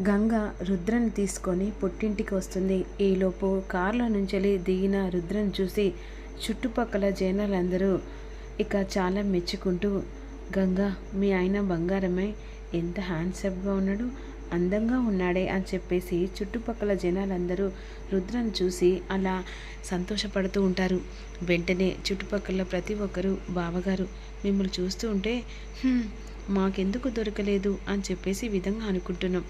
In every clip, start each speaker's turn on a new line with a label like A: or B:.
A: గంగ రుద్రని తీసుకొని పుట్టింటికి వస్తుంది. ఈలోపు కారులో నుంచి దిగిన రుద్రని చూసి చుట్టుపక్కల జనాలందరూ ఇక చాలా మెచ్చుకుంటూ, గంగా మీ ఆయన బంగారమై ఎంత హ్యాండ్సమ్గా ఉన్నాడు, అందంగా ఉన్నాడే అని చెప్పేసి చుట్టుపక్కల జనాలందరూ రుద్రని చూసి అలా సంతోషపడుతూ ఉంటారు. వెంటనే చుట్టుపక్కల ప్రతి ఒక్కరూ బావగారు మిమ్మల్ని చూస్తూ ఉంటే మాకెందుకు దొరకలేదు అని చెప్పేసి విధంగా అనుకుంటున్నాం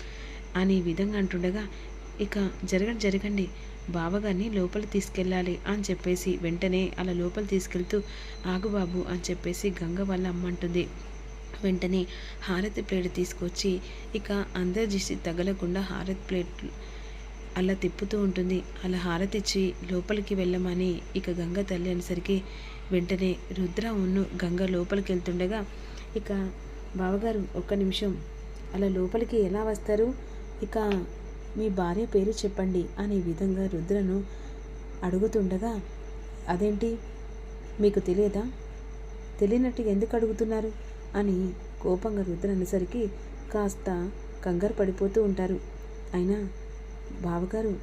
A: అని విధంగా అంటుండగా, ఇక జరగండి బావగారిని లోపల తీసుకెళ్ళాలి అని చెప్పేసి వెంటనే అలా లోపల తీసుకెళ్తూ, ఆగు బాబు అని చెప్పేసి గంగ వాళ్ళ అమ్మ అంటుంది. వెంటనే హారతి ప్లేట్ తీసుకొచ్చి ఇక అందరి దిష్టి తగలకుండా హారతి ప్లేట్ అలా తిప్పుతూ ఉంటుంది. అలా హారతి ఇచ్చి లోపలికి వెళ్ళమని ఇక గంగ తల్లి అనేసరికి వెంటనే రుద్ర ఉన్ను గంగ లోపలికి వెళ్తుండగా, ఇక బావగారు ఒక్క నిమిషం అలా లోపలికి ఎలా వస్తారు, ఇక మీ భార్య పేరు చెప్పండి అనే విధంగా రుద్రను అడుగుతుండగా, అదేంటి మీకు తెలియదా, తెలియనట్టుగా ఎందుకు అడుగుతున్నారు అని కోపంగా రుద్ర అనేసరికి కాస్త కంగారు పడిపోతూ ఉంటారు. అయినా బావగారు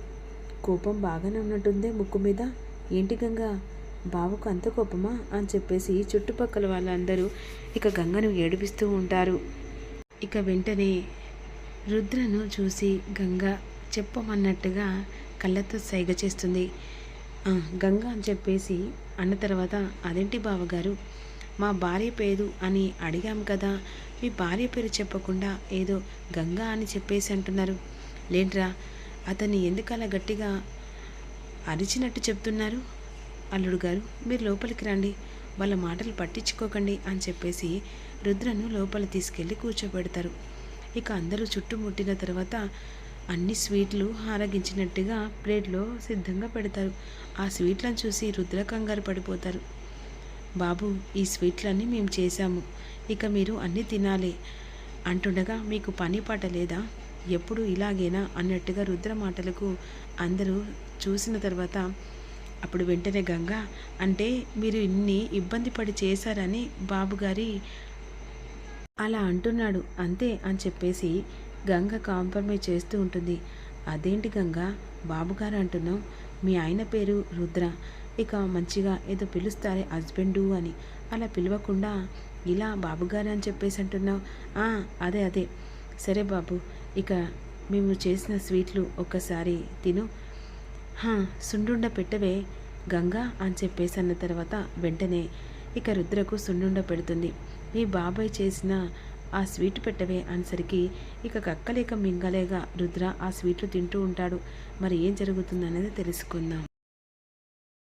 A: కోపం బాగానే ఉన్నట్టుందే ముక్కు మీద, ఏంటి గంగా బావకు అంత కోపమా అని చెప్పేసి చుట్టుపక్కల వాళ్ళందరూ ఇక గంగను ఏడిపిస్తూ ఉంటారు. ఇక వెంటనే రుద్రను చూసి గంగ చెప్పమన్నట్టుగా కళ్ళతో సైగ చేస్తుంది. గంగ అని చెప్పేసి అన్న తర్వాత, అదేంటి బావగారు మా భార్య పేరు అని అడిగాం కదా, మీ భార్య పేరు చెప్పకుండా ఏదో గంగా అని చెప్పేసి అంటున్నారు, లేంట్రా అతన్ని ఎందుకు అలా గట్టిగా అరిచినట్టు చెప్తున్నారు, అల్లుడు గారు మీరు లోపలికి రండి, వాళ్ళ మాటలు పట్టించుకోకండి అని చెప్పేసి రుద్రను లోపల తీసుకెళ్ళి కూర్చోబెడతారు. ఇక అందరూ చుట్టుముట్టిన తర్వాత అన్ని స్వీట్లు ఆరగించినట్టుగా ప్లేట్లో సిద్ధంగా పెడతారు. ఆ స్వీట్లను చూసి రుద్ర కంగారు పడిపోతారు. బాబు ఈ స్వీట్లన్నీ మేము చేశాము, ఇక మీరు అన్నీ తినాలి అంటుండగా, మీకు పని పాట లేదా, ఎప్పుడు ఇలాగేనా అన్నట్టుగా రుద్ర మాటలకు అందరూ చూసిన తర్వాత అప్పుడు వెంటనే గంగ, అంటే మీరు ఇన్ని ఇబ్బంది పడి చేశారని బాబుగారి అలా అంటున్నాడు అంతే అని చెప్పేసి గంగ కాంప్రమైజ్ చేస్తూ ఉంటుంది. అదేంటి గంగ బాబుగారు అంటున్నావు, మీ ఆయన పేరు రుద్ర, ఇక మంచిగా ఏదో పిలుస్తారే హస్బెండు అని, అలా పిలవకుండా ఇలా బాబుగారు అని చెప్పేసి అంటున్నావు, అదే సరే బాబు, ఇక మేము చేసిన స్వీట్లు ఒక్కసారి తిను, సుండుండ పెట్టవే గంగా అని చెప్పేసి అన్న తర్వాత వెంటనే ఇక రుద్రకు సున్నుండ పెడుతుంది. మీ బాబాయ్ చేసిన ఆ స్వీట్ పెట్టవే అనేసరికి ఇక కక్కలేక మింగలేగా రుద్ర ఆ స్వీట్లు తింటూ ఉంటాడు. మరి ఏం జరుగుతుందనేది తెలుసుకుందాం.